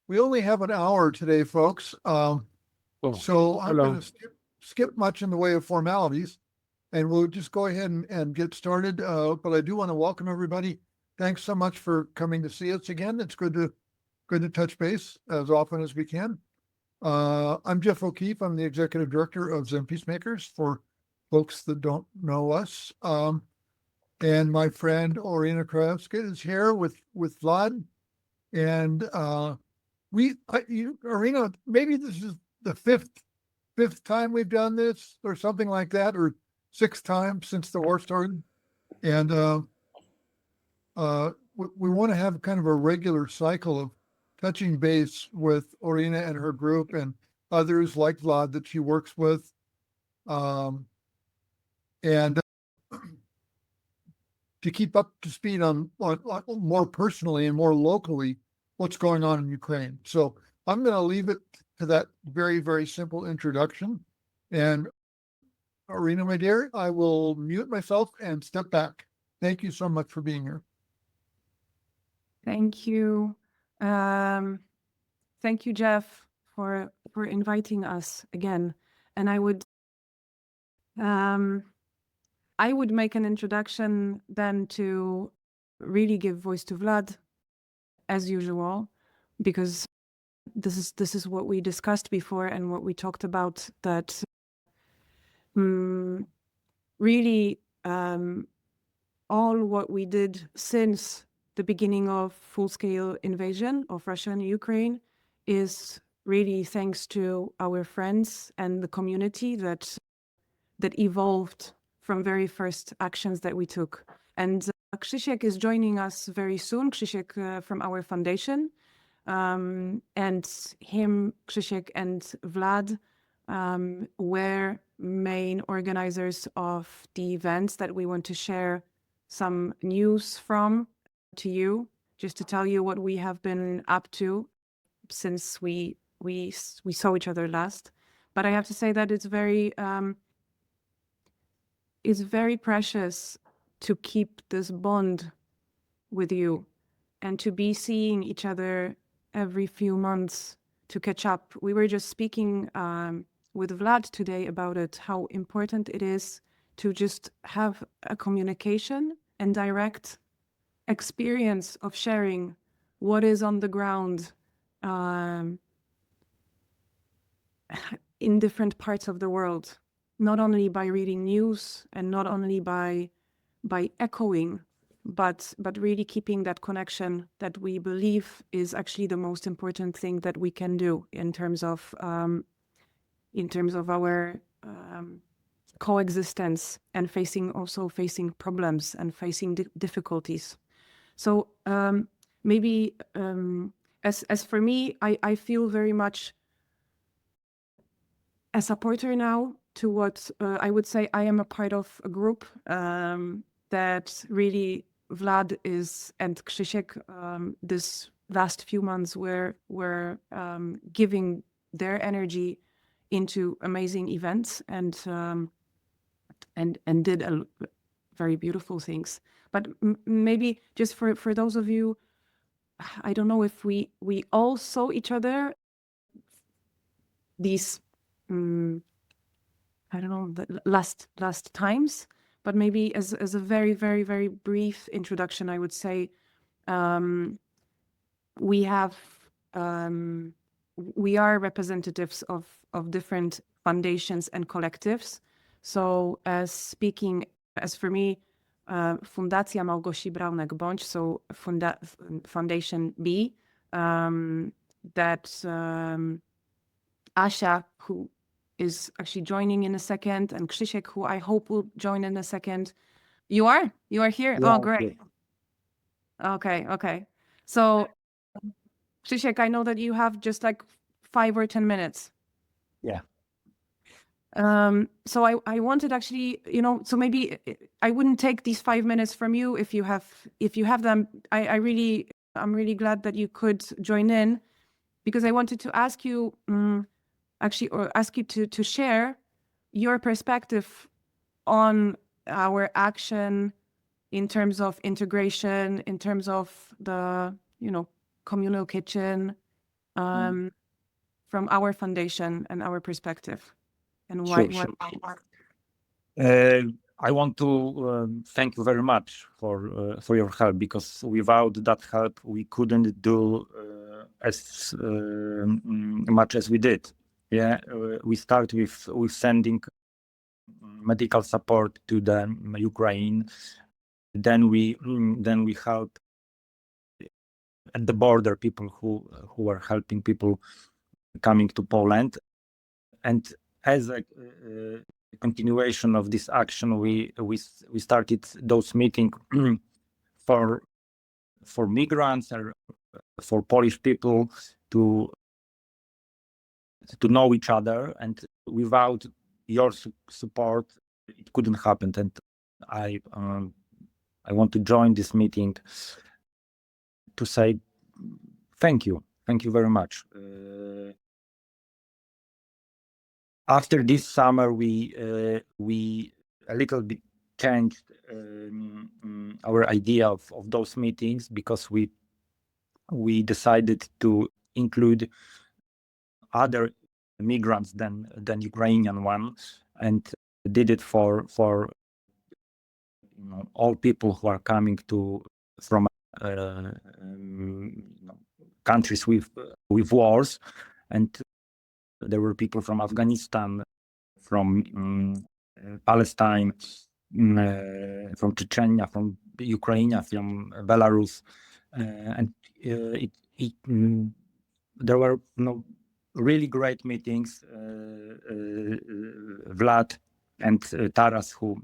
We only have an hour today, folks. So I'm going to skip much in the way of formalities, and we'll just go ahead and get started. But I do want to welcome everybody. Thanks so much for coming to see us again. It's good to touch base as often as we can. I'm Geoff O'Keefe. I'm the Executive Director of Zen Peacemakers, for folks that don't know us. And my friend Orina Krzysiek is here with Vlad. And Orina, maybe this is the fifth time we've done this, or something like that, or sixth time since the war started. And we want to have kind of a regular cycle of touching base with Orina and her group and others like Vlad that she works with. And to keep up to speed on more personally and more locally what's going on in Ukraine. So I'm going to leave it to that very, very simple introduction. And Orina, my dear, I will mute myself and step back. Thank you so much for being here. Thank you. Thank you, Geoff, for inviting us again. And I would make an introduction then to really give voice to Vlad, as usual, because this is what we discussed before and what we talked about, that really all what we did since the beginning of full-scale invasion of Russia and Ukraine is really thanks to our friends and the community that evolved from very first actions that we took. And Krzysiek is joining us very soon, Krzysiek from our foundation. And him, Krzysiek, and Vlad were main organizers of the events that we want to share some news from to you, just to tell you what we have been up to since we saw each other last. But I have to say that it's very precious to keep this bond with you and to be seeing each other every few months to catch up. We were just speaking with Vlad today about it, how important it is to just have a communication and direct experience of sharing what is on the ground in different parts of the world, not only by reading news and not only by echoing, but really keeping that connection that we believe is actually the most important thing that we can do in terms of our coexistence and facing problems and facing difficulties. So maybe as for me, I feel very much a supporter now to what I would say I am a part of a group that really Vlad is, and Krzysiek this last few months were giving their energy into amazing events and did very beautiful things. But maybe just for those of you, I don't know if we all saw each other these I don't know, the last times, but maybe as a very, very, very brief introduction, I would say we are representatives of different foundations and collectives. So as for me, Fundacja Małgosi Braunek-Bądź, so Foundation B, that Asha, who is actually joining in a second, and Krzysiek, who I hope will join in a second. You are here? Yeah, oh, great. Okay. So Krzysiek, I know that you have just like 5 or 10 minutes. Yeah. So I wanted actually, so maybe I wouldn't take these 5 minutes from you if you have them. I'm really glad that you could join in, because I wanted to ask you to share your perspective on our action in terms of integration, in terms of the communal kitchen, from our foundation and our perspective, and Sure. I want to thank you very much for your help, because without that help we couldn't do as much as we did. We start with sending medical support to the Ukraine. Then we help at the border people who are helping people coming to Poland, and as a continuation of this action, we started those meetings for migrants or for Polish people to know each other, and without your support it couldn't happen. And I want to join this meeting to say thank you very much. After this summer, we a little bit changed our idea of those meetings, because we decided to include other migrants than Ukrainian one, and did it for all people who are coming from countries with wars. And there were people from Afghanistan, from Palestine, from Chechnya, from Ukraine, from Belarus, and there were really great meetings. Vlad and Taras, who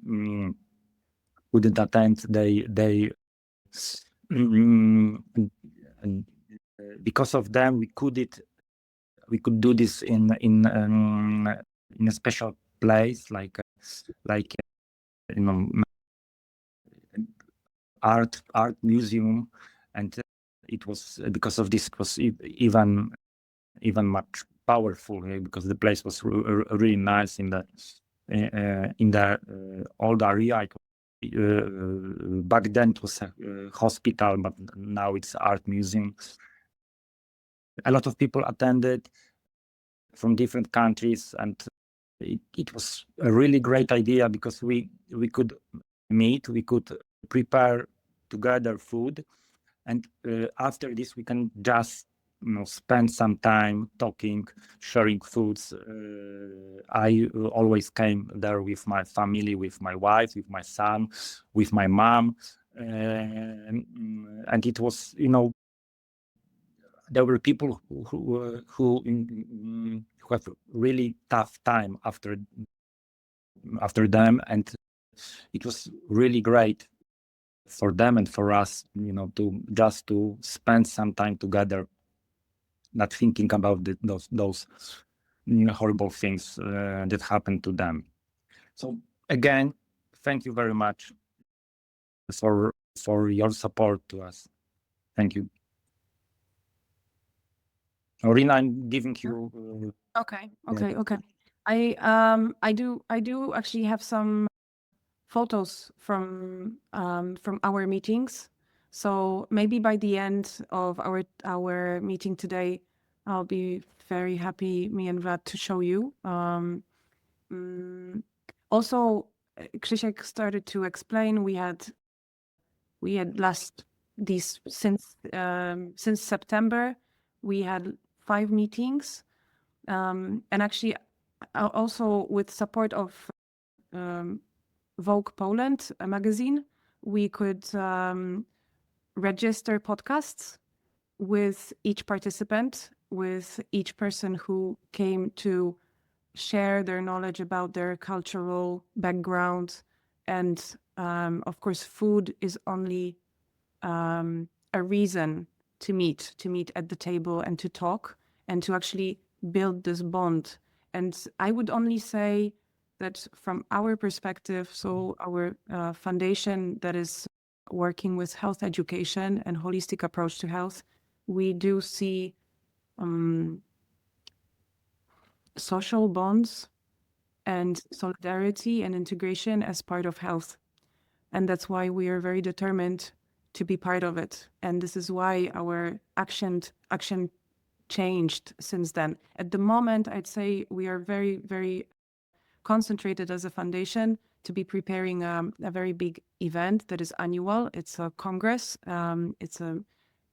didn't attend, they because of them we could do this in a special place, like art museum, and it was because of this, it was even much powerful, because the place was really nice in the old area. Back then it was a hospital, but now it's art museum. A lot of people attended from different countries, and it was a really great idea, because we could meet, we could prepare together food, and after this we can just spend some time talking, sharing foods. I always came there with my family, with my wife, with my son, with my mom, and it was, there were people who have really tough time after them, and it was really great for them and for us, to spend some time together, not thinking about those horrible things that happened to them. So again, thank you very much for your support to us. Thank you. Orina, I'm giving you. Okay. I do actually have some photos from our meetings. So maybe by the end of our meeting today, I'll be very happy, me and Vlad, to show you. Also, Krzysiek started to explain, we had since September, we had 5 meetings, and actually also with support of Vogue Poland, a magazine, we could register podcasts with each participant, with each person who came to share their knowledge about their cultural background. And of course, food is only a reason to meet at the table and to talk and to actually build this bond. And I would only say that from our perspective, so our foundation that is working with health education and holistic approach to health, we do see social bonds and solidarity and integration as part of health. And that's why we are very determined to be part of it. And this is why our action changed since then. At the moment, I'd say we are very, very concentrated as a foundation to be preparing a very big event that is annual. It's a congress. It's a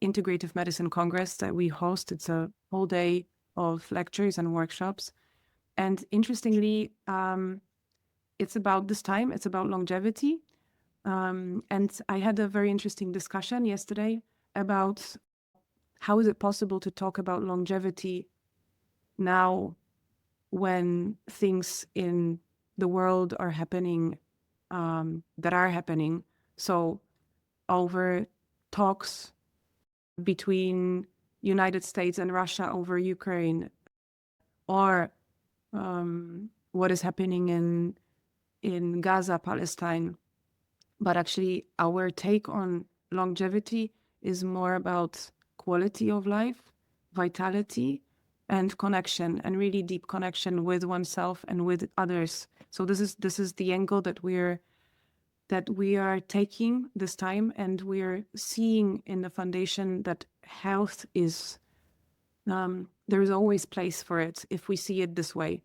integrative medicine congress that we host. It's a whole day of lectures and workshops. And interestingly, it's about this time. It's about longevity. And I had a very interesting discussion yesterday about how is it possible to talk about longevity now when things in the world are happening, that are happening. So over talks between United States and Russia over Ukraine, or what is happening in Gaza, Palestine. But actually our take on longevity is more about quality of life, vitality, and connection, and really deep connection with oneself and with others. So this is the angle that we are taking this time, and we're seeing in the foundation that health is there is always place for it if we see it this way,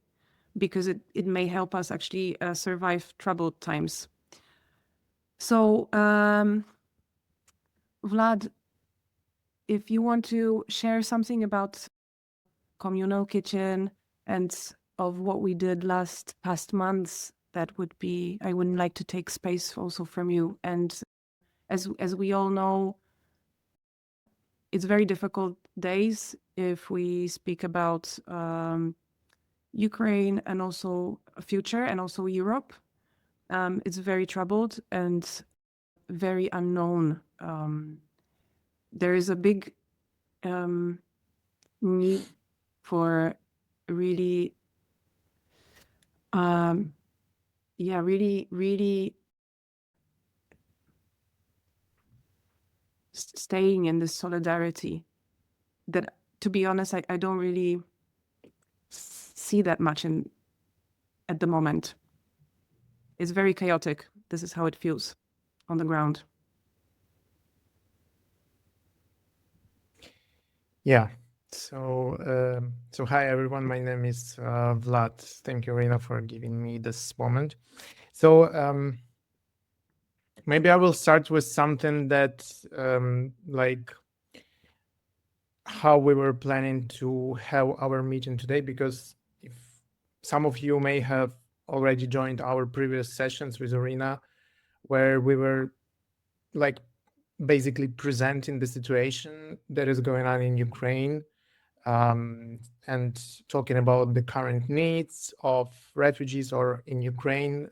because it may help us actually survive troubled times. So Vlad, if you want to share something about Communal Kitchen and of what we did past months, that would be, I would like to take space also from you. And as we all know, it's very difficult days if we speak about Ukraine and also future and also Europe. It's very troubled and very unknown. There is a big need for really, really staying in this solidarity that, to be honest, I don't really see that much at the moment. It's very chaotic. This is how it feels on the ground. Yeah. So hi everyone. My name is Vlad. Thank you, Orina, for giving me this moment. So maybe I will start with something that like how we were planning to have our meeting today, because if some of you may have already joined our previous sessions with Orina, where we were like basically presenting the situation that is going on in Ukraine, and talking about the current needs of refugees or in Ukraine,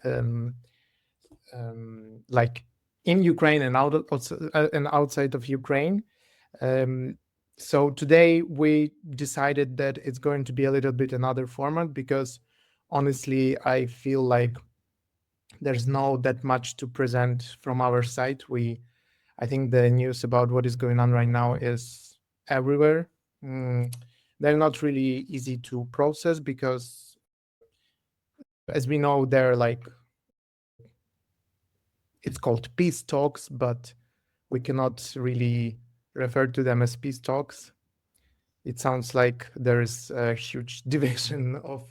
like in Ukraine and outside of Ukraine. So today we decided that it's going to be a little bit another format, because honestly, I feel like there's not that much to present from our side. I think the news about what is going on right now is everywhere. They're not really easy to process, because as we know, they're like, it's called peace talks, but we cannot really refer to them as peace talks. It sounds like there is a huge division of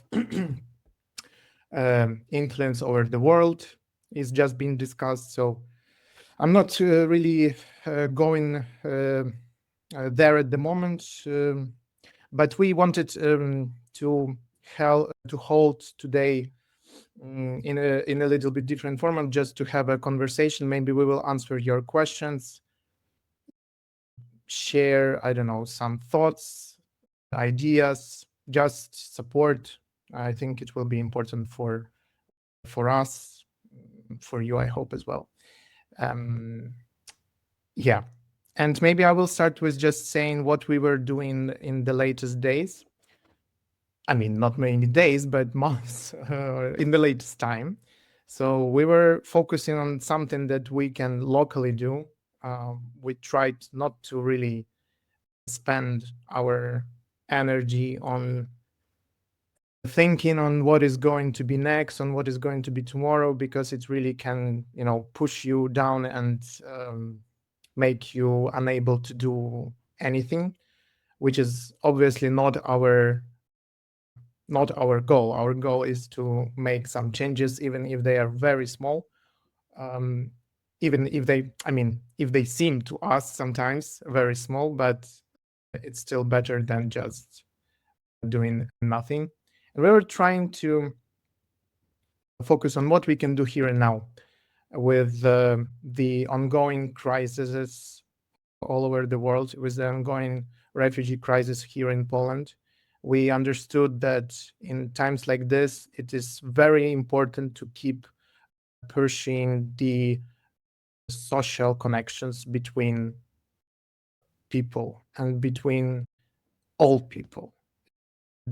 influence over the world is just being discussed. So I'm not really going there at the moment, but we wanted to hold today in a little bit different format, just to have a conversation. Maybe we will answer your questions, share, I don't know, some thoughts, ideas, just support. I think it will be important for us, for you, I hope as well. Yeah. And maybe I will start with just saying what we were doing in the latest days. I mean, not many days, but months in the latest time. So we were focusing on something that we can locally do. We tried not to really spend our energy on thinking on what is going to be next, on what is going to be tomorrow, because it really can, push you down and make you unable to do anything. which is obviously not our goal. Our goal is to make some changes, even if they are very small. Even if they seem to us sometimes very small, but it's still better than just doing nothing. And we were trying to focus on what we can do here and now with the ongoing crises all over the world, with the ongoing refugee crisis here in Poland. We understood that in times like this, it is very important to keep pushing the social connections between people and between all people,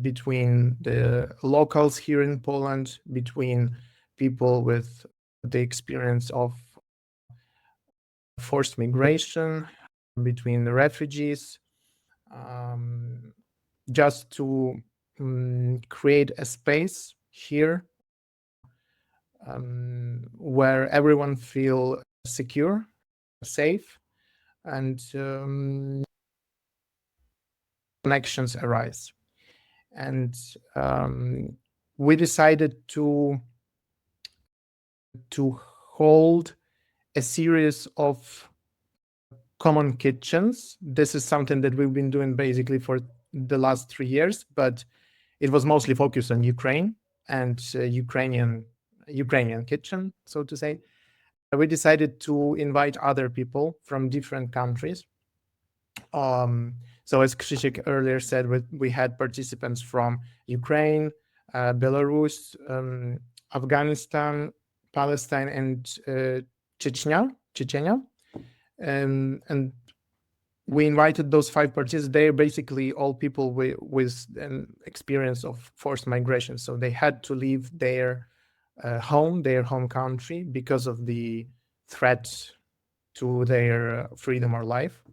between the locals here in Poland, between people with the experience of forced migration, between the refugees, just to create a space here where everyone feel secure, safe, and connections arise. And we decided to hold a series of common kitchens. This is something that we've been doing basically for the last 3 years, but it was mostly focused on Ukraine and Ukrainian kitchen, so to say. We decided to invite other people from different countries. So as Krzysiek earlier said, we had participants from Ukraine, Belarus, Afghanistan, Palestine, and Chechnya. And we invited those 5 participants. They're basically all people with an experience of forced migration. So they had to leave their home country because of the threat to their freedom or life.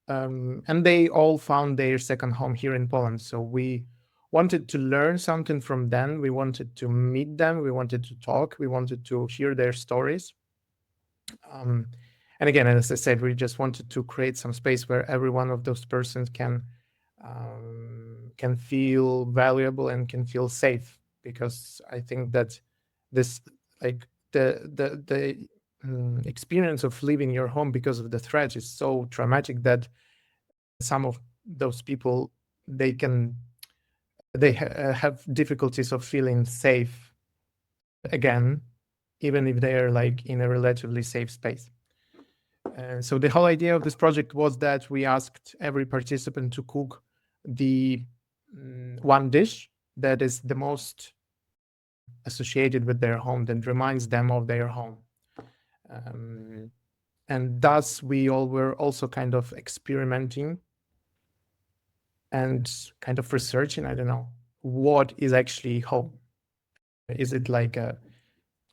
And they all found their second home here in Poland. So we wanted to learn something from them. We wanted to meet them. We wanted to talk. We wanted to hear their stories. And again, as I said, we just wanted to create some space where every one of those persons can feel valuable and can feel safe. Because I think that this, like the experience of leaving your home because of the threat is so traumatic that some of those people have difficulties of feeling safe again, even if they are like in a relatively safe space. So the whole idea of this project was that we asked every participant to cook the one dish that is the most associated with their home, that reminds them of their home. And thus we all were also kind of experimenting and kind of researching, I don't know, what is actually home? Is it like a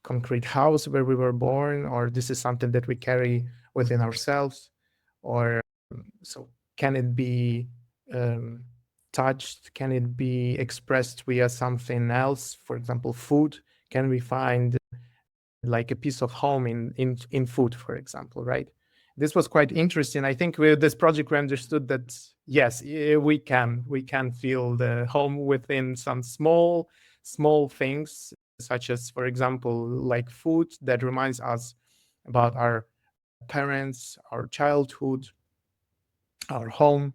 concrete house where we were born, or this is something that we carry within ourselves? Or so can it be touched? Can it be expressed via something else? For example, food. Can we find like a piece of home in food, for example, right? This was quite interesting. I think with this project, we understood that, yes, we can feel the home within some small things, such as, for example, like food that reminds us about our parents, our childhood, our home.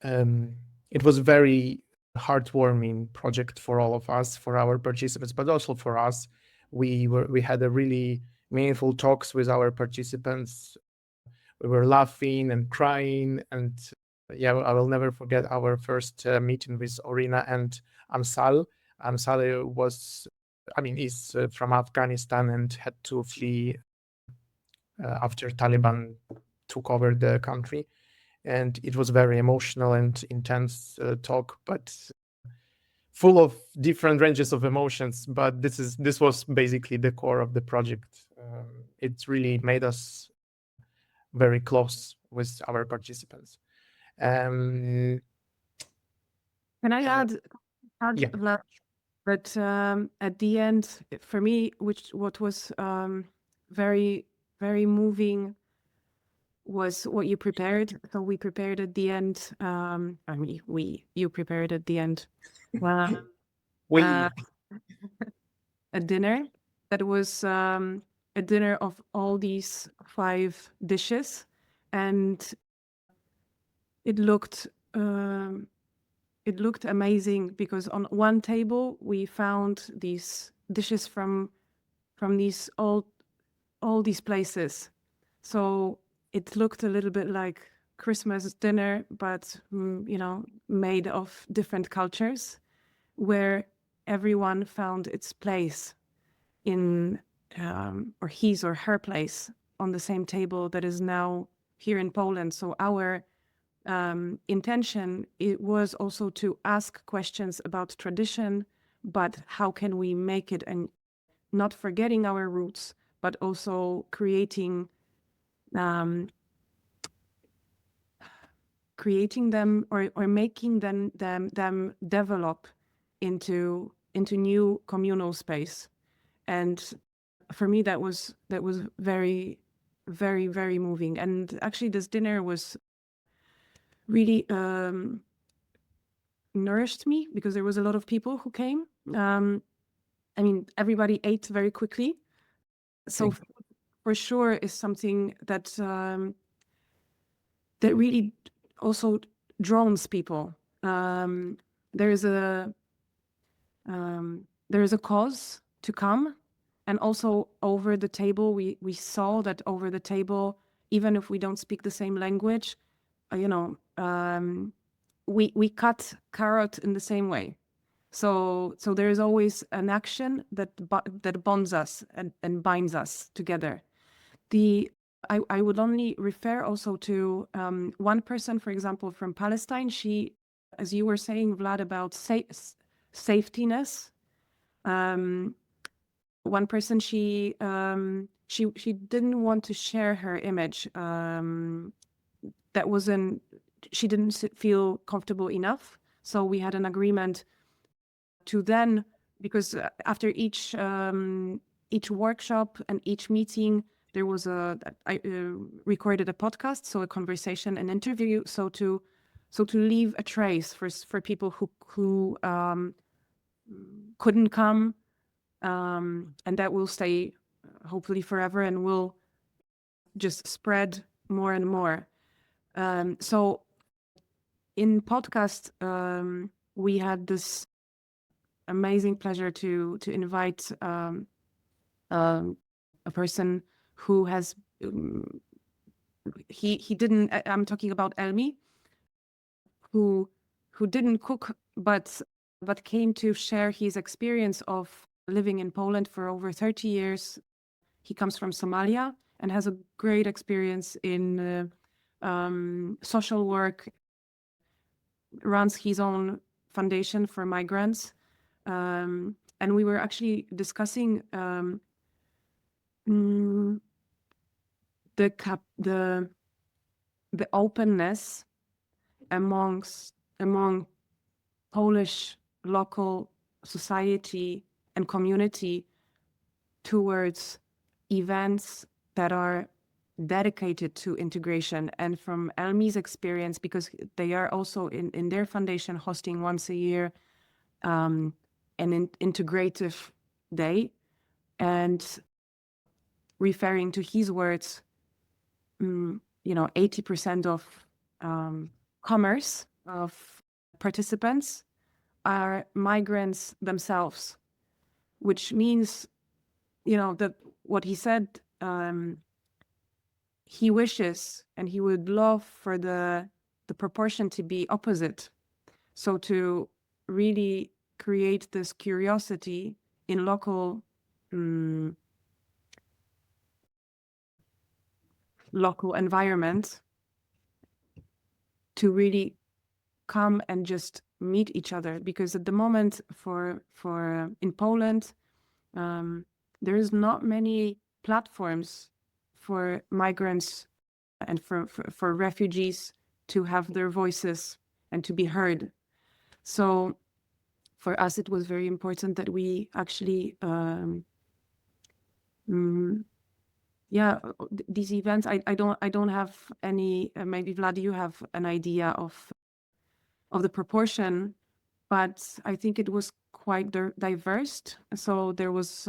It was a very heartwarming project for all of us, for our participants, but also for us. We had a really meaningful talks with our participants. We were laughing and crying, and yeah, I will never forget our first meeting with Orina and Amsal. Amsal is from Afghanistan and had to flee after Taliban took over the country. And it was very emotional and intense talk, but full of different ranges of emotions. But this was basically the core of the project. It really made us very close with our participants. Can I add yeah. Vlad? But at the end, for me, what was very, very moving was what you prepared. So we prepared at the end. You prepared at the end. A dinner that was a dinner of all these 5 dishes, and it looked amazing because on one table we found these dishes from these all these places. So it looked a little bit like Christmas dinner, but made of different cultures, where everyone found its place in or his or her place on the same table that is now here in Poland. So our intention, it was also to ask questions about tradition, but how can we make it, and not forgetting our roots, but also creating them or making them develop into new communal space. And for me, that was very, very, very moving. And actually, this dinner was really nourished me because there was a lot of people who came. Everybody ate very quickly. So for sure is something that that really also draws people. There is a cause to come, and also over the table we saw that over the table, even if we don't speak the same language, we cut carrot in the same way. So there is always an action that bonds us and binds us together. I would only refer also to one person, for example, from Palestine. She, as you were saying, Vlad, about safetyness. One person, she didn't want to share her image. She didn't feel comfortable enough. So we had an agreement to then, because after each workshop and each meeting, there was I recorded a podcast, so a conversation, an interview, so to leave a trace for people who couldn't come, and that will stay hopefully forever and will just spread more and more. So in podcast, we had this amazing pleasure to invite a person who has he didn't. I'm talking about Elmi, who didn't cook, but came to share his experience of living in Poland for over 30 years. He comes from Somalia and has a great experience in social work, runs his own foundation for migrants. And we were actually discussing the openness among Polish local society and community towards events that are dedicated to integration. And from Elmi's experience, because they are also in their foundation hosting once a year an integrative day, and referring to his words, 80% of commerce of participants are migrants themselves, which means, that what he said, he wishes and he would love for the proportion to be opposite. So to really create this curiosity in local environment, to really come and just meet each other. Because at the moment for in Poland, there is not many platforms for migrants and for refugees to have their voices and to be heard. So for us, it was very important that we actually these events, I don't have any, maybe Vlad, you have an idea of the proportion, but I think it was quite diverse. So there was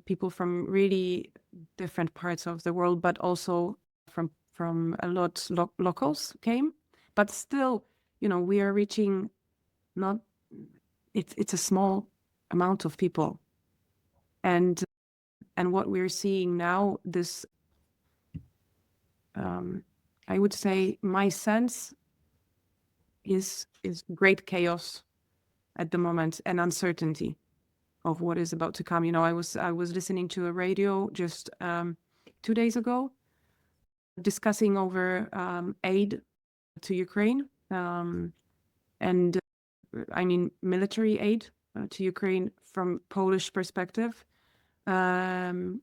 people from really different parts of the world, but also from a lot locals came. But still, we are reaching it's a small amount of people, and what we're seeing now, this I would say my sense is great chaos at the moment and uncertainty of what is about to come. I was listening to a radio just 2 days ago, discussing over aid to Ukraine, and I mean military aid to Ukraine from Polish perspective, and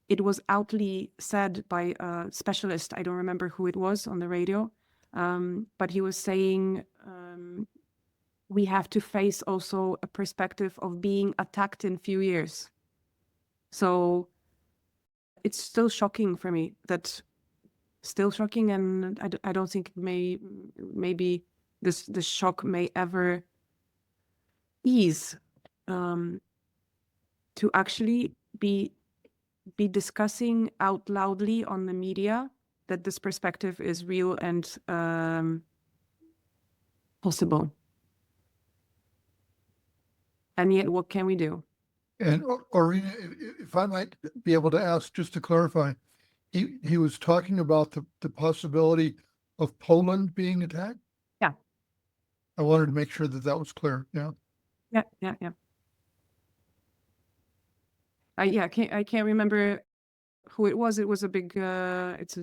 it was outly said by a specialist. I don't remember who it was on the radio, but he was saying we have to face also a perspective of being attacked in few years. So it's still shocking for me. And I don't think maybe this shock may ever ease, to actually be discussing out loudly on the media that this perspective is real and possible. And yet, what can we do? And Orina, if I might be able to ask, just to clarify, he was talking about the possibility of Poland being attacked? Yeah. I wanted to make sure that was clear. Yeah. Yeah. I can't remember who it was. It was a big it's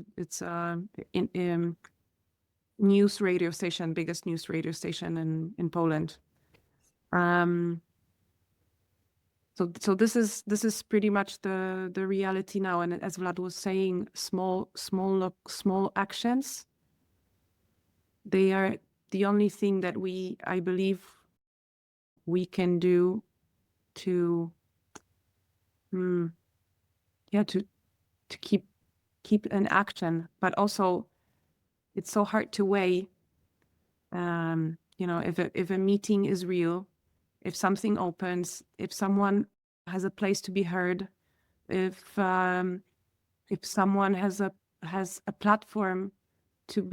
news radio station, biggest news radio station in Poland. So this is pretty much the reality now. And as Vlad was saying, small actions, they are the only thing that I believe we can do to keep an action. But also it's so hard to weigh, if a meeting is real, if something opens, if someone has a place to be heard, if someone has a platform to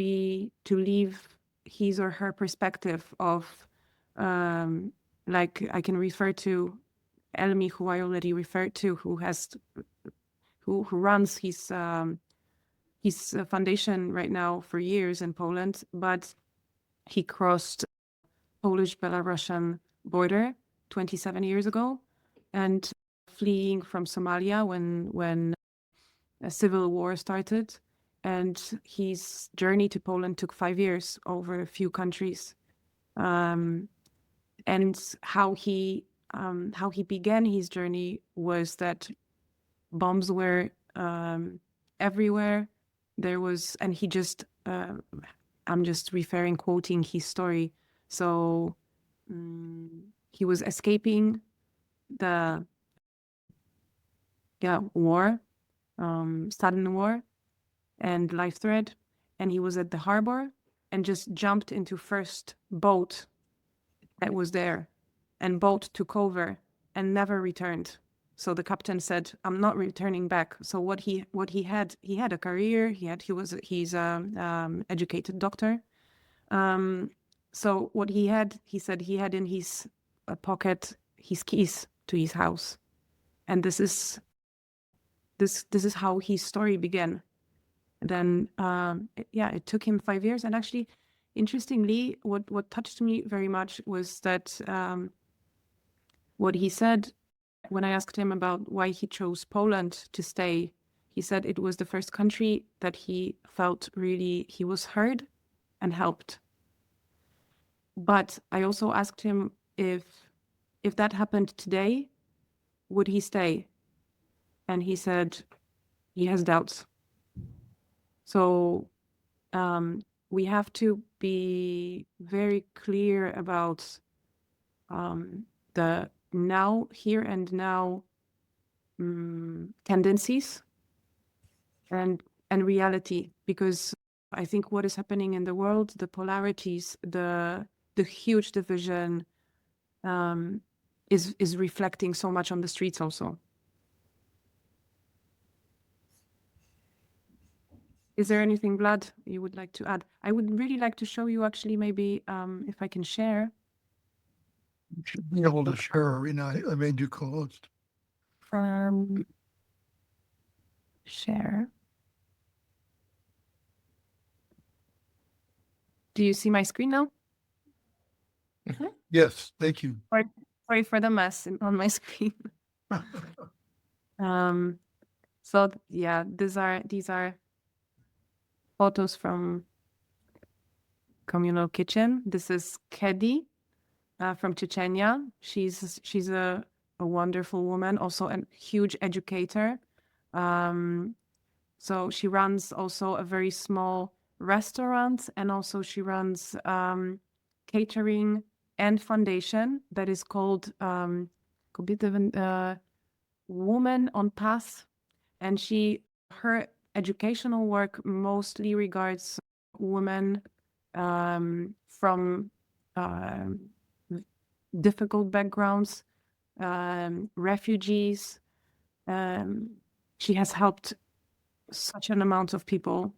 leave his or her perspective of, like I can refer to Elmi, who I already referred to, who runs his foundation right now for years in Poland, but he crossed Polish-Belarusian border 27 years ago, and fleeing from Somalia when a civil war started, and his journey to Poland took 5 years over a few countries, and how he began his journey was that bombs were everywhere. There was, and he just I'm just quoting his story. So he was escaping the war, sudden war and life threat, and he was at the harbor and just jumped into first boat that was there, and boat took over and never returned. So the captain said, "I'm not returning back." So what he had a career. He's a educated doctor. So what he said he had in his pocket his keys to his house, and this is how his story began. Then it took him 5 years, and actually, interestingly, what touched me very much was that what he said when I asked him about why he chose Poland to stay. He said it was the first country that he felt really he was heard and helped. But I also asked him if that happened today, would he stay? And he said he has doubts. So we have to be very clear about the now, here and now tendencies and reality, because I think what is happening in the world, the polarities, the huge division, is reflecting so much on the streets also. Is there anything, Vlad, you would like to add? I would really like to show you actually, maybe if I can share. You should be able to share, Orina. I made you co-host. Share. Do you see my screen now? Yes, thank you. Sorry for the mess on my screen. So yeah, these are photos from Communal Kitchen. This is Kedi from Chechnya. She's a wonderful woman, also a huge educator. So she runs also a very small restaurant, and also she runs catering and foundation that is called Woman on Path. And her educational work mostly regards women from difficult backgrounds, refugees. She has helped such an amount of people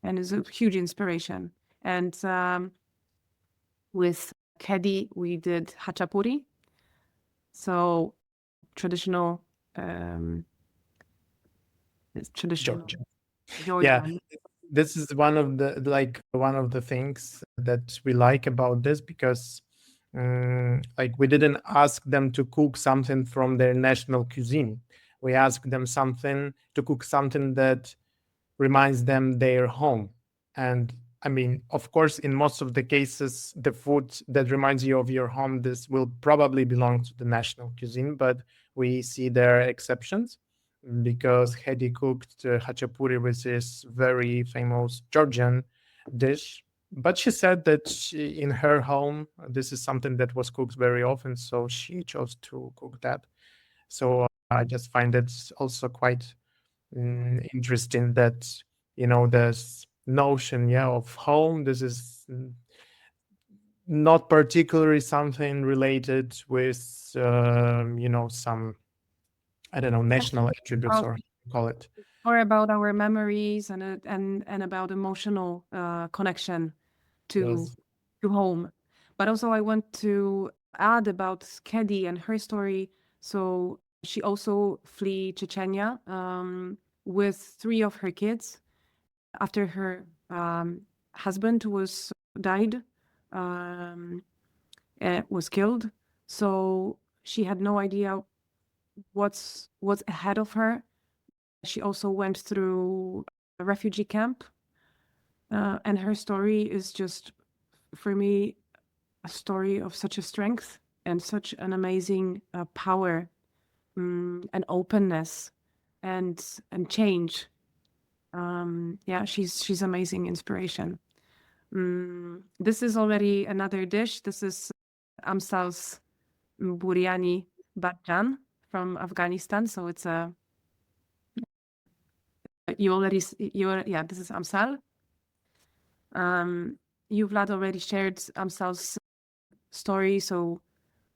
and is a huge inspiration. And with Kedi, we did hachapuri. So traditional Georgia. Georgian. Yeah, this is one of the things that we like about this, because we didn't ask them to cook something from their national cuisine. We asked them to cook something that reminds them their home. And I mean, of course, in most of the cases, the food that reminds you of your home, this will probably belong to the national cuisine, but we see there are exceptions, because Hedi cooked hachapuri, which is very famous Georgian dish. But she said that in her home, this is something that was cooked very often, so she chose to cook that. So I just find it also quite interesting that, this notion, of home, this is not particularly something related with, some, I don't know, national attributes, or how you call it. Or about our memories and about emotional connection to home. But also I want to add about Kedi and her story. So she also flee Chechnya with 3 of her kids after her husband was killed. So she had no idea what's ahead of her. She also went through a refugee camp, and her story is just, for me, a story of such a strength and such an amazing power and openness and change. She's amazing inspiration. This is already another dish. This is Amsal's Buryani Badjan from Afghanistan. So it's this is Amsal. You, Vlad, already shared Amsal's story. So,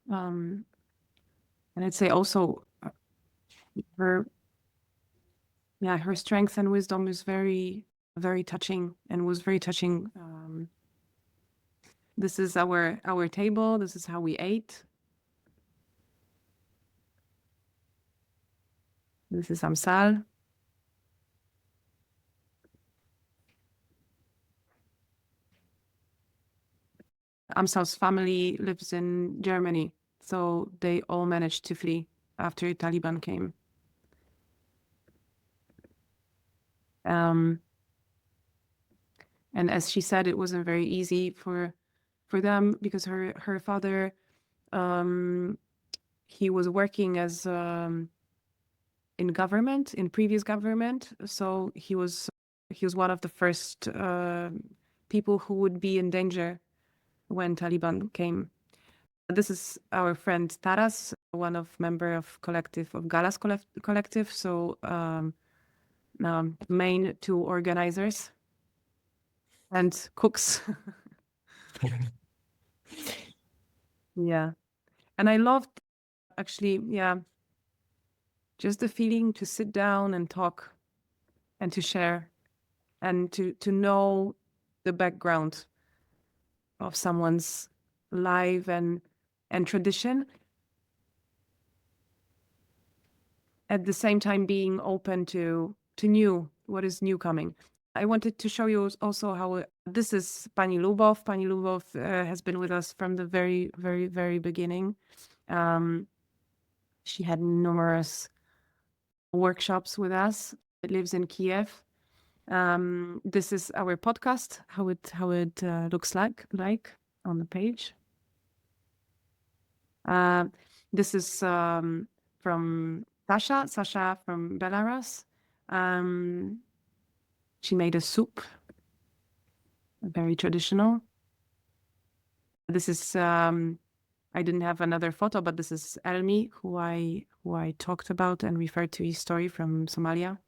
and I'd say also her strength and wisdom is very, very touching, and was very touching. This is our table. This is how we ate. This is Amsal. Amsal's family lives in Germany, so they all managed to flee after Taliban came. And as she said, it wasn't very easy for them, because her father, he was working as in previous government, so he was one of the first people who would be in danger when Taliban came. This is our friend Taras, one of member of Galas Collective. So main two organizers and cooks. Yeah. And I loved actually, just the feeling to sit down and talk and to share and to know the background of someone's life and tradition. At the same time being open to what is new coming. I wanted to show you also how this is Pani Lubow. Pani Lubow has been with us from the very, very, very beginning. She had numerous workshops with us. It lives in Kiev. This is our podcast, how it looks like on the page. This is from Sasha from Belarus. She made a soup, very traditional. This is I didn't have another photo, but this is Elmi, who I talked about and referred to his story from Somalia.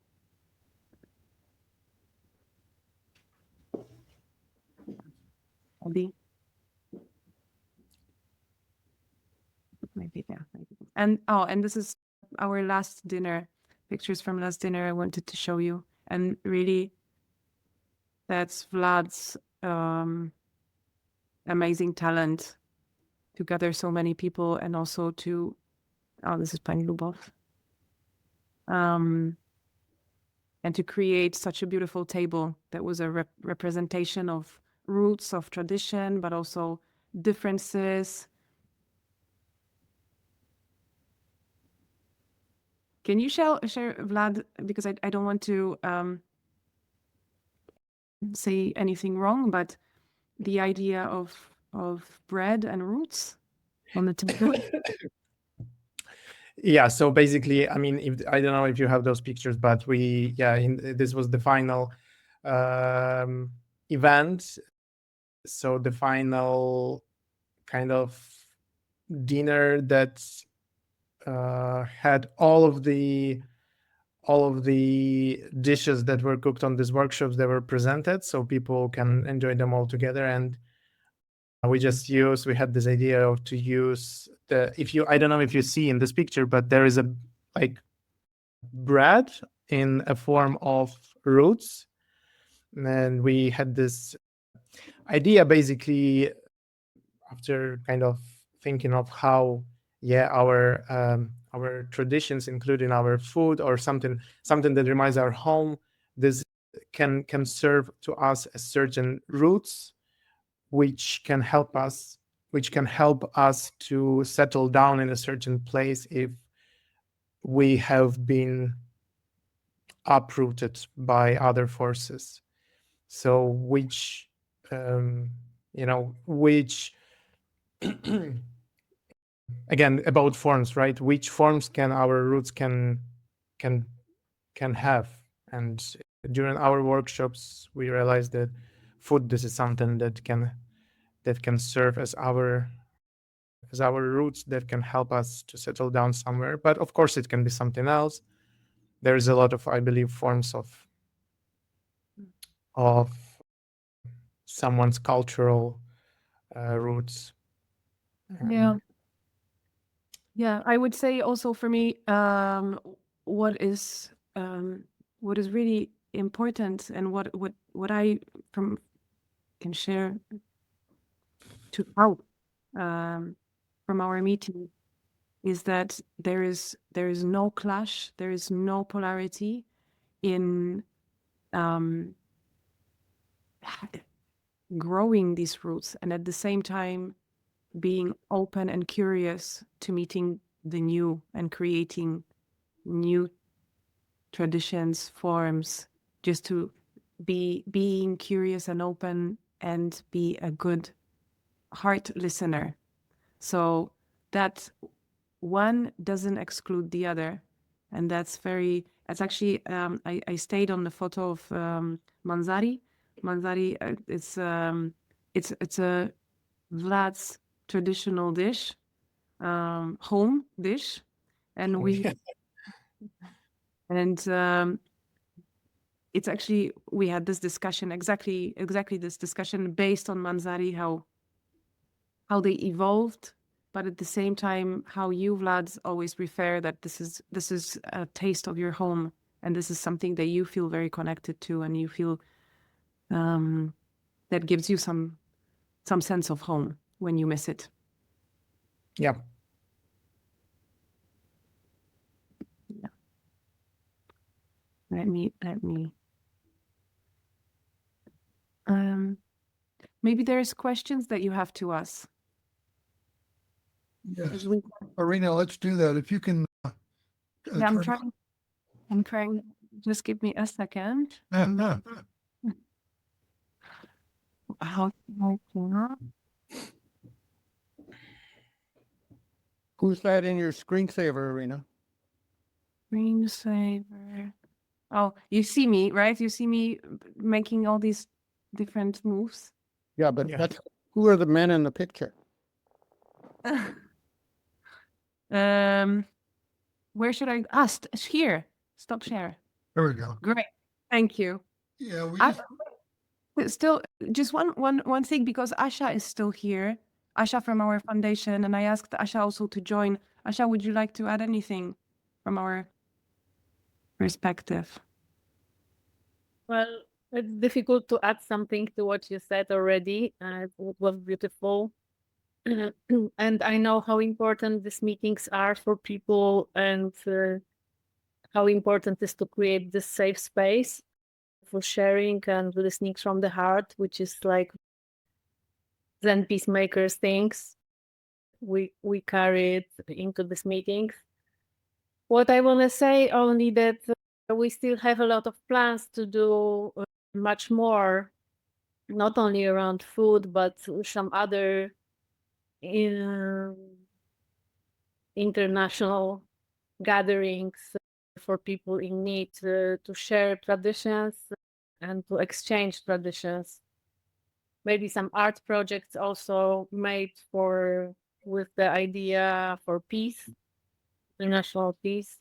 Maybe there. And this is our last dinner, pictures from last dinner I wanted to show you. And really, that's Vlad's amazing talent to gather so many people and also to, this is Pani Lubow. And to create such a beautiful table that was a representation of roots of tradition, but also differences. Can you share Vlad, because I don't want to say anything wrong, but the idea of bread and roots on the table? Yeah, so basically, I mean, I don't know if you have those pictures, but this was the final event. So the final kind of dinner that had all of the dishes that were cooked on these workshops that were presented, so people can enjoy them all together. And we had this idea of to use I don't know if you see in this picture, but there is a bread in a form of roots. And we had this idea basically after kind of thinking of how our traditions, including our food or something that reminds our home, this can serve to us as certain roots which can help us to settle down in a certain place if we have been uprooted by other forces. So which again, about forms, right? Which forms can our roots can have? And during our workshops, we realized that food, this is something that can serve as our roots, that can help us to settle down somewhere. But of course, it can be something else. There is a lot of, I believe, forms of someone's cultural roots. Yeah, I would say also for me, what is really important and what I can share to out from our meeting is that there is no clash, there is no polarity in growing these roots, and at the same time being open and curious to meeting the new and creating new traditions, forms, just to being curious and open and be a good heart listener. So that one doesn't exclude the other. And that's actually, I stayed on the photo of Manzari. Manzari, it's a Vlad's traditional dish, home dish, and it's actually, we had this discussion, exactly this discussion based on Manzari, how they evolved, but at the same time, how you, Vlad, always refer that this is a taste of your home, and this is something that you feel very connected to, and you feel that gives you some sense of home when you miss it. Yeah. Yeah. Let me. Maybe there's questions that you have to us. Yes. Orina, let's do that. If you can. Yeah, I'm trying. Just give me a second. Who's that in your screensaver, Orina? Screensaver. Oh, you see me, right? You see me making all these different moves. Yeah, but who are the men in the picture? Where should I? Here. Stop share. There we go. Great. Thank you. Yeah, Still, just one thing, because Asha is still here. Asha from our foundation, and I asked Asha also to join. Asha, would you like to add anything from our perspective? Well, it's difficult to add something to what you said already. It was beautiful. And I know how important these meetings are for people, and how important it is to create this safe space for sharing and listening from the heart, which is like Zen Peacemakers things. We carry it into these meetings. What I want to say only that we still have a lot of plans to do much more, not only around food, but some other international gatherings for people in need to share traditions and to exchange traditions. Maybe some art projects also made with the idea for peace, international peace.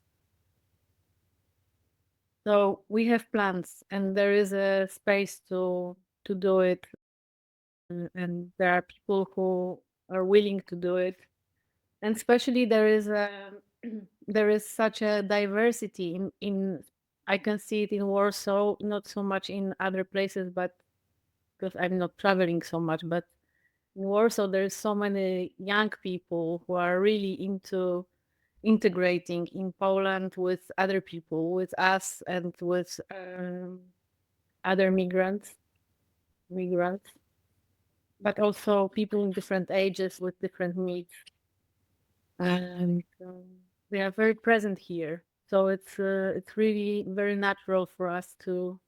So we have plans, and there is a space to do it, and there are people who are willing to do it, and especially there is such a diversity in I can see it in Warsaw, not so much in other places, but because I'm not traveling so much, but in Warsaw there's so many young people who are really into integrating in Poland with other people, with us, and with other migrants, but also people in different ages with different needs. And they are very present here. So it's really very natural for us to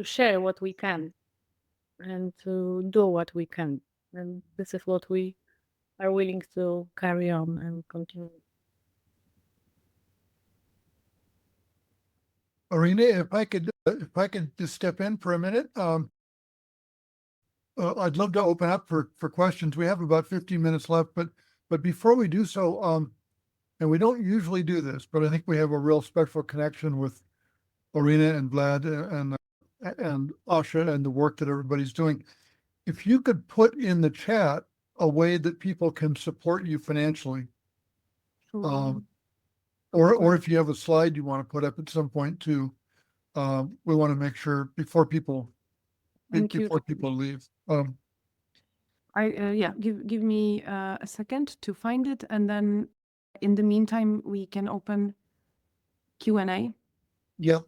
share what we can and to do what we can. And this is what we are willing to carry on and continue. Orina, if I could just step in for a minute, I'd love to open up for questions. We have about 15 minutes left, but before we do so, and we don't usually do this, but I think we have a real special connection with Orina and Vlad and Asha and the work that everybody's doing. If you could put in the chat a way that people can support you financially, or if you have a slide you want to put up at some point too, we want to make sure before people leave. Give me a second to find it, and then in the meantime we can open Q&A. Yep.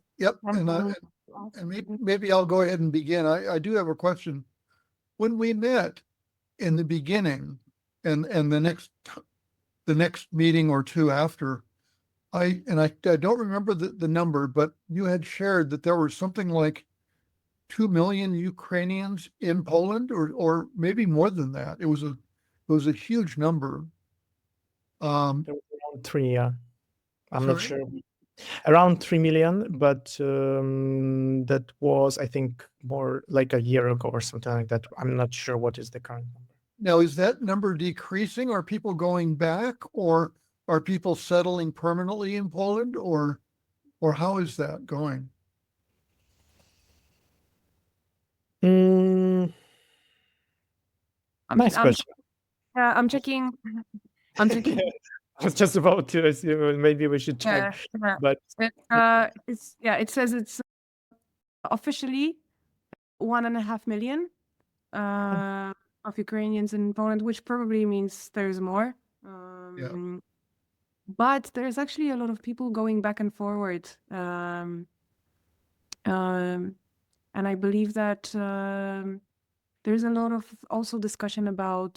And maybe I'll go ahead and begin. I do have a question. When we met in the beginning, and the next meeting or two after, I don't remember the number, but you had shared that there were something like 2 million Ukrainians in Poland, or maybe more than that. It was a huge number. There was around 3, yeah. I'm not Sorry? sure. Around 3 million, but that was, I think, more like a year ago or something like that. I'm not sure what is the current number. Now, is that number decreasing? Are people going back, or are people settling permanently in Poland, or how is that going? Nice question. I'm checking. I'm checking. I was just about to assume maybe we should check, but It says it's officially 1.5 million of Ukrainians in Poland, which probably means there's more. But there's actually a lot of people going back and forward. And I believe that there's a lot of also discussion about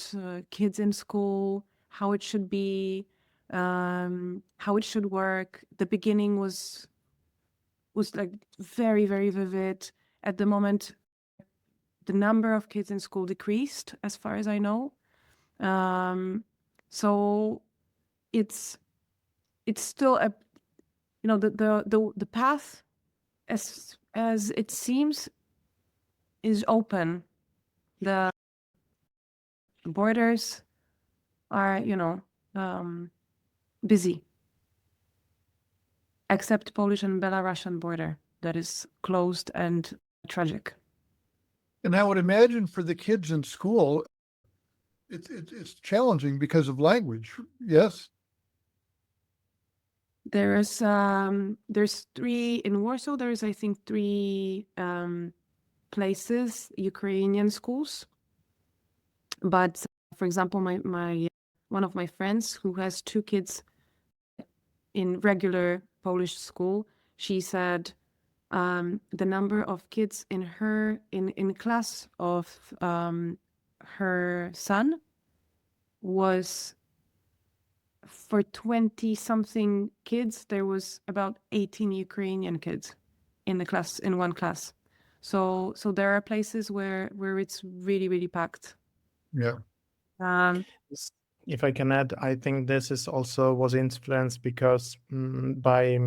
kids in school, how it should be, how it should work. The beginning was like very, very vivid. At the moment, the number of kids in school decreased, as far as I know. So it's still a, the path as it seems is open. The borders are, busy, except Polish and Belarusian border that is closed and tragic. And I would imagine for the kids in school, it's challenging because of language. Yes. There's 3 in Warsaw. There's, I think, 3 places, Ukrainian schools. But for example, my one of my friends who has 2 kids in regular Polish school, she said the number of kids in her in class of her son was, for 20 something kids, there was about 18 Ukrainian kids in the class, in one class. So there are places where it's really, really packed. Yeah. If I can add, I think this is also was influenced because by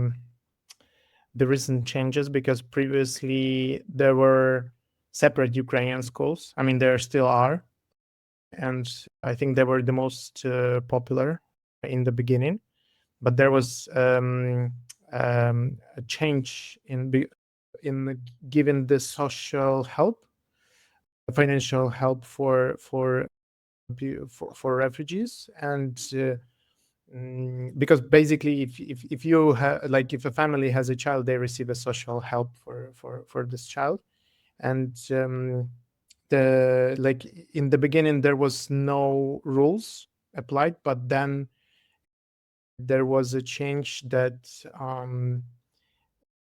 the recent changes, because previously there were separate Ukrainian schools. I mean, there still are, and I think they were the most popular in the beginning. But there was a change in giving the social help, financial help for refugees, and because basically if you have, like, if a family has a child, they receive a social help for this child. And in the beginning there was no rules applied, but then there was a change that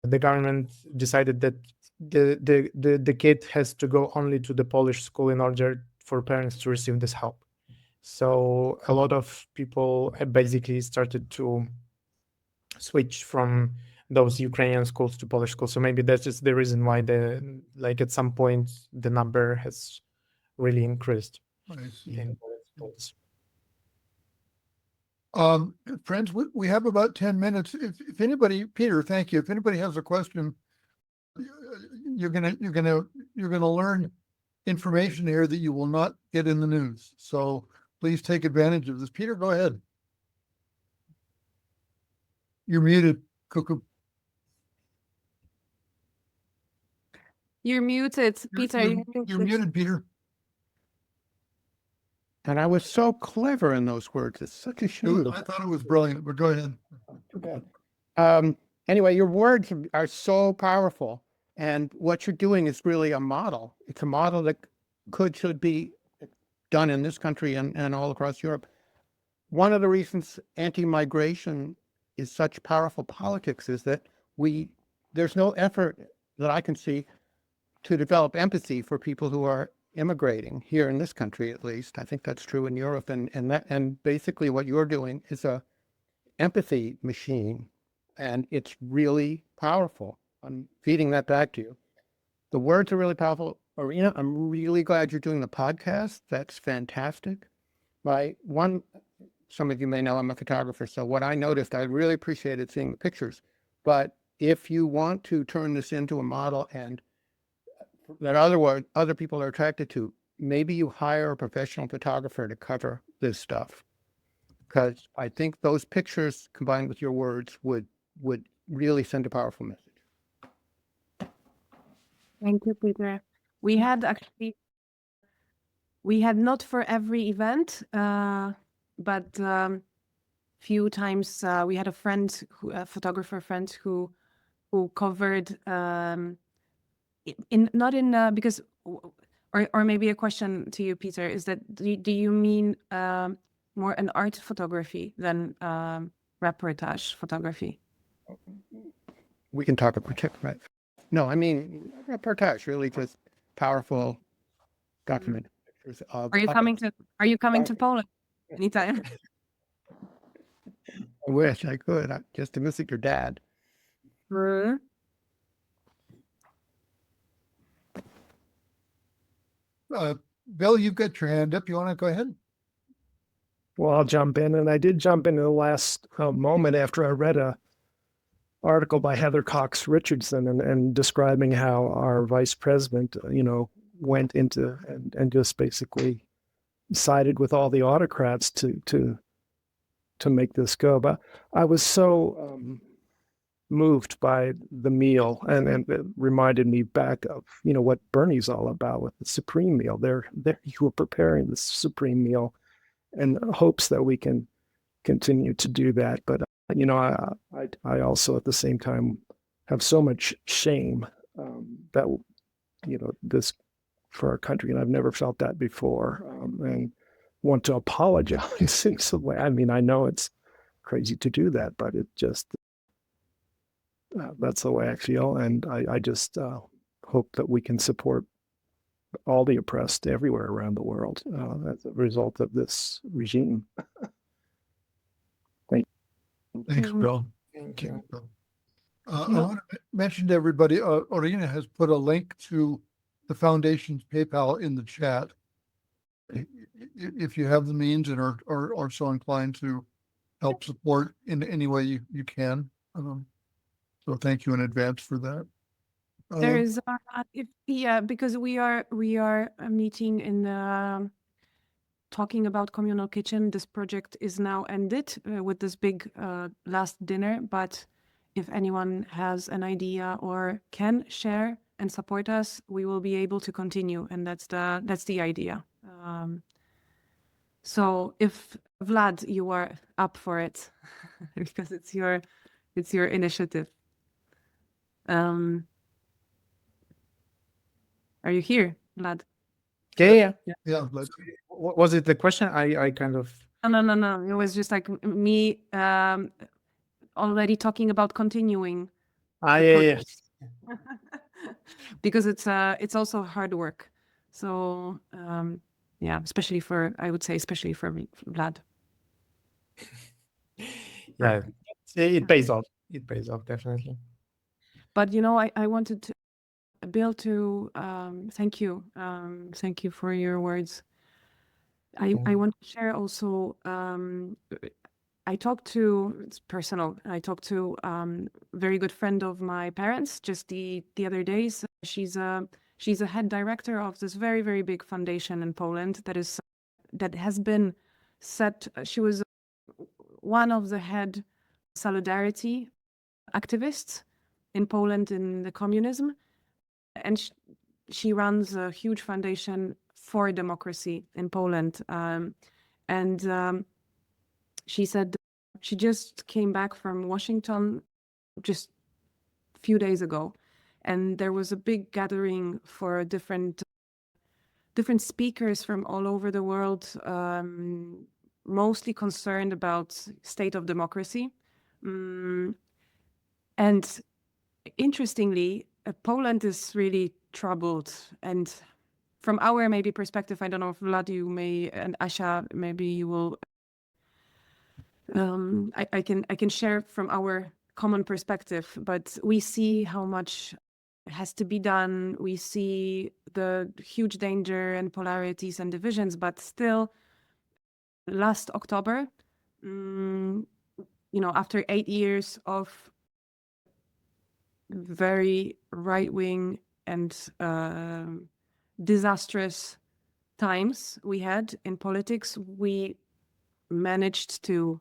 the government decided that the kid has to go only to the Polish school in order for parents to receive this help. So a lot of people basically started to switch from those Ukrainian schools to Polish schools. So maybe that's just the reason why at some point the number has really increased. I see. In schools. Friends, we have about 10 minutes. If anybody, Peter, thank you. If anybody has a question, you're gonna learn information here that you will not get in the news. So please take advantage of this. Peter, go ahead. You're muted, Cuckoo. You're muted, Peter. You're muted, Peter. And I was so clever in those words. It's such a shame. I thought it was brilliant, but go ahead. Too bad. Anyway, your words are so powerful. And what you're doing is really a model. It's a model that should be done in this country and all across Europe. One of the reasons anti-migration is such powerful politics is that there's no effort that I can see to develop empathy for people who are immigrating here in this country, at least. I think that's true in Europe, and basically what you're doing is a empathy machine, and it's really powerful. I'm feeding that back to you. The words are really powerful. Orina, I'm really glad you're doing the podcast. That's fantastic. Some of you may know I'm a photographer, so what I noticed, I really appreciated seeing the pictures. But if you want to turn this into a model and that other people are attracted to, maybe you hire a professional photographer to cover this stuff. Because I think those pictures combined with your words would really send a powerful message. Thank you, Peter. We had not for every event, but few times we had a friend, a photographer friend who covered because or maybe a question to you, Peter, is that do you mean more an art photography than reportage photography? We can talk about right? No, I mean reportage, really just powerful documented pictures of. Are you coming to Poland anytime? I wish I could, just to visit your dad. Bill, you've got your hand up. You want to go ahead? Well, I'll jump in, and I did jump in the last moment after I read a article by Heather Cox Richardson and describing how our vice president, went into and just basically sided with all the autocrats to make this go. But I was so moved by the meal, and it reminded me back of what Bernie's all about with the Supreme Meal. You were preparing the Supreme Meal, and hopes that we can continue to do that. But I also at the same time have so much shame that this for our country, and I've never felt that before, and want to apologize in some way. I mean, I know it's crazy to do that, but it just that's the way I feel, and I just hope that we can support all the oppressed everywhere around the world as a result of this regime. Thanks, Bill. Thank you. I want to mention to everybody, Orina has put a link to the foundation's PayPal in the chat. If you have the means and are so inclined to help support in any way you can. So thank you in advance for that. There is, because we are meeting in talking about communal kitchen. This project is now ended with this big last dinner. But if anyone has an idea or can share and support us, we will be able to continue, and that's the idea. So if Vlad, you are up for it, because it's your initiative. Are you here, Vlad? Yeah. Yeah. What was it the question? I kind of. No. It was just like me already talking about continuing. Yeah. Because it's also hard work. So especially for me, Vlad. Yeah, it pays off. It pays off, definitely. But I wanted Bill to thank you. Thank you for your words. I want to share also. It's personal. I talked to very good friend of my parents just the other days. She's a head director of this very, very big foundation in Poland that has been set. She was one of the head solidarity activists in Poland in the communism, and she runs a huge foundation for democracy in Poland. She said she just came back from Washington just a few days ago, and there was a big gathering for different speakers from all over the world, mostly concerned about state of democracy. And interestingly, Poland is really troubled, and from our maybe perspective, I don't know if Vlad, you may, and Asha, maybe you will. I can share from our common perspective, but we see how much has to be done. We see the huge danger and polarities and divisions, but still, last October, after 8 years of very right-wing and disastrous times we had in politics, we managed to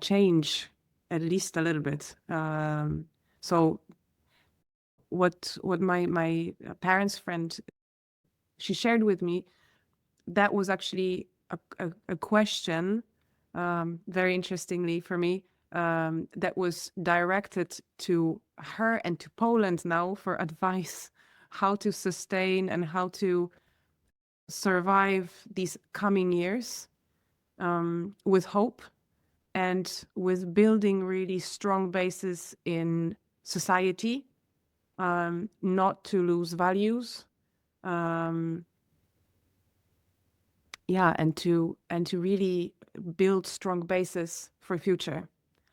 change at least a little bit. So what my parents' friend, she shared with me, that was actually a question, very interestingly for me, that was directed to her and to Poland now for advice how to sustain and how to survive these coming years with hope and with building really strong bases in society, not to lose values, and to really build strong bases for future.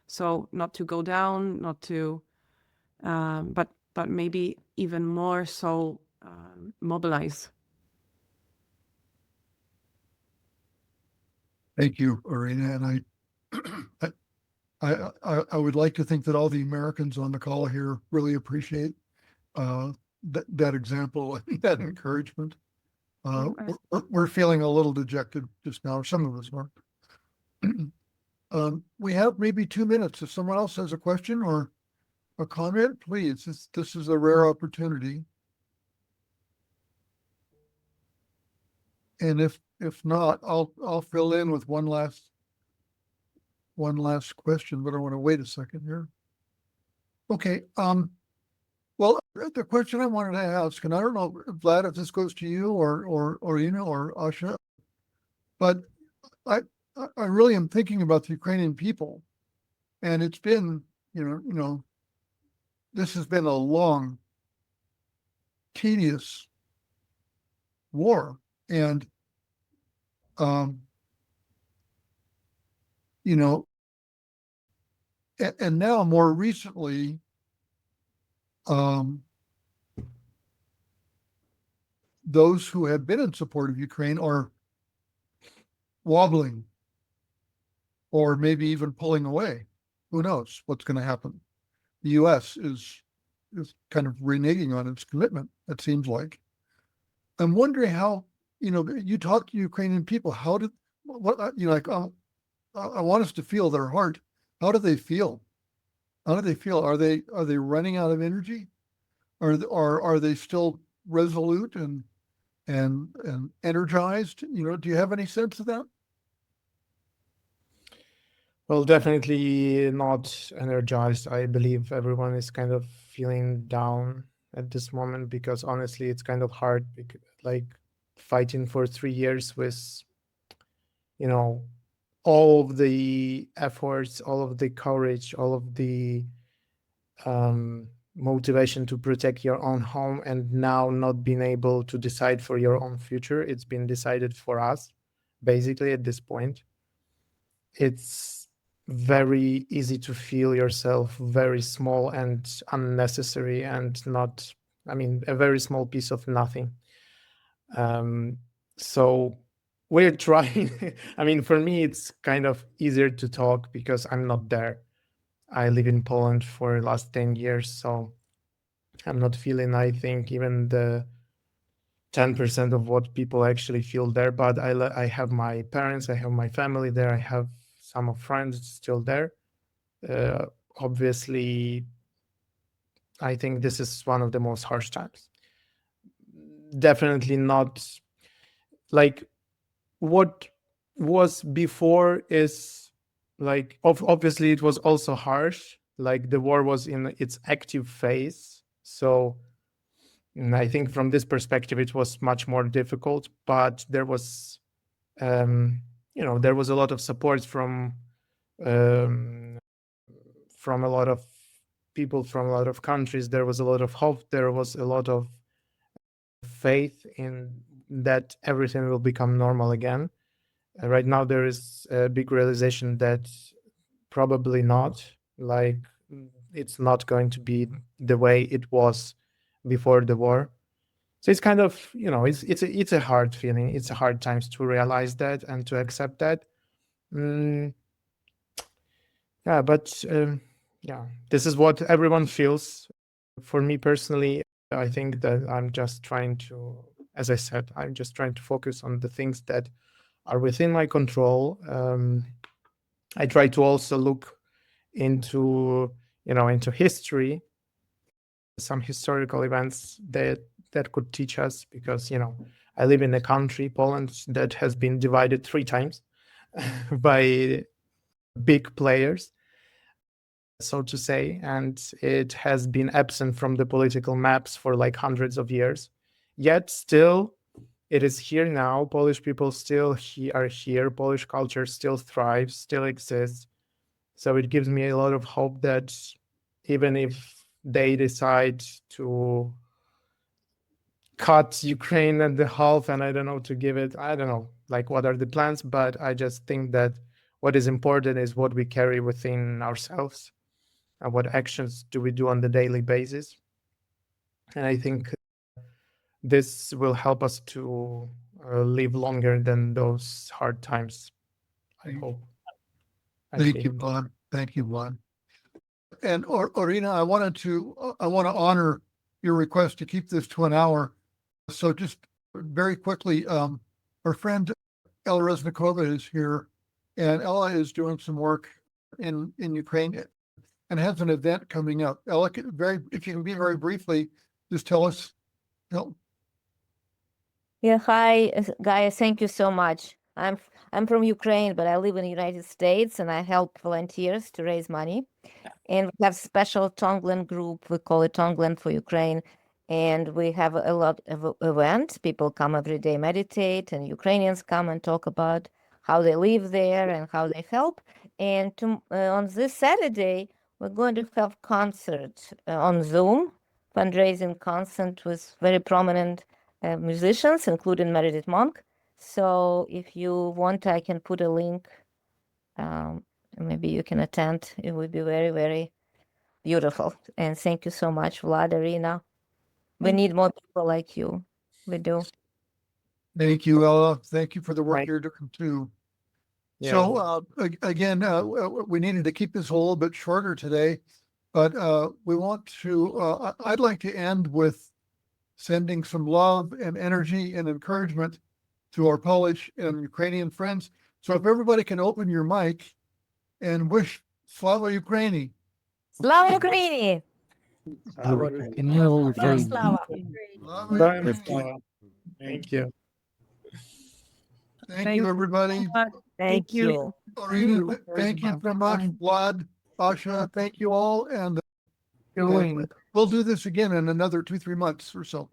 So not to go down, not to, but maybe even more so mobilize. Thank you, Orina. And I would like to think that all the Americans on the call here really appreciate that example and that encouragement. We're feeling a little dejected just now. Some of us are. We have maybe 2 minutes. If someone else has a question or a comment, please. This is a rare opportunity. And if not, I'll fill in with one last question, but I want to wait a second here. Okay. Well, the question I wanted to ask, and I don't know, Vlad, if this goes to you or Orina or Asha, but I really am thinking about the Ukrainian people, and it's been, this has been a long, tedious war, and and now more recently, those who have been in support of Ukraine are wobbling or maybe even pulling away. Who knows what's going to happen? The U.S. is kind of reneging on its commitment, it seems like. I'm wondering how, you talk to Ukrainian people, I want us to feel their heart. How do they feel? Are they running out of energy? Are they still resolute and energized? Do you have any sense of that? Well, definitely not energized. I believe everyone is kind of feeling down at this moment because honestly, it's kind of hard, like fighting for 3 years with, all of the efforts, all of the courage, all of the motivation to protect your own home, and now not being able to decide for your own future. It's been decided for us, basically, at this point. It's very easy to feel yourself very small and unnecessary and not, a very small piece of nothing. So we're trying. For me, it's kind of easier to talk because I'm not there. I live in Poland for the last 10 years, so I'm not feeling, I think, even the 10% of what people actually feel there. But I have my parents, I have my family there, I have some of friends still there. Obviously, I think this is one of the most harsh times. Definitely not like what was before is like, obviously it was also harsh, like the war was in its active phase. So I think from this perspective, it was much more difficult, but there was, there was a lot of support from a lot of people from a lot of countries. There was a lot of hope. There was a lot of faith in that everything will become normal again. Right now, there is a big realization that probably not, like it's not going to be the way it was before the war. So it's kind of, it's a hard feeling. It's a hard times to realize that and to accept that. This is what everyone feels. For me personally, I think that I'm just trying to as I said, I'm just trying to focus on the things that are within my control. I try to also look into history, some historical events that could teach us, because I live in a country, Poland, that has been divided 3 times by big players, so to say, and it has been absent from the political maps for like hundreds of years. Yet still, it is here now. Polish people still are here. Polish culture still thrives, still exists. So it gives me a lot of hope that even if they decide to cut Ukraine at the half, and I don't know, to give it, I don't know, like what are the plans, but I just think that what is important is what we carry within ourselves and what actions do we do on the daily basis. And I think this will help us to live longer than those hard times, I hope. Thank you, Vlad. Thank you, Vlad. And Orina, I want to honor your request to keep this to an hour. So just very quickly, our friend Ella Reznikova is here, and Ella is doing some work in Ukraine and has an event coming up. Ella, if you can be very briefly, just tell us. Yeah, hi guys, thank you so much. I'm from Ukraine, but I live in the United States, and I help volunteers to raise money. And we have special Tonglen group. We call it Tonglen for Ukraine. And we have a lot of events. People come every day, meditate, and Ukrainians come and talk about how they live there and how they help. And on this Saturday, we're going to have concert on Zoom, fundraising concert with very prominent musicians, including Meredith Monk. So if you want, I can put a link. Maybe you can attend. It would be very, very beautiful. And thank you so much, Vlad, Orina. We need more people like you. We do. Thank you, Ella. Thank you for the work you're doing too. Yeah. So again, we needed to keep this a little bit shorter today, but we want to, I'd like to end with sending some love and energy and encouragement to our Polish and Ukrainian friends. So if everybody can open your mic and wish Slava Ukraini. Slava Ukraini! Thank you. Thank you, everybody. Thank you. Orina, thank you very much. Vlad, Asha, thank you all. And we'll do this again in another 2-3 months or so.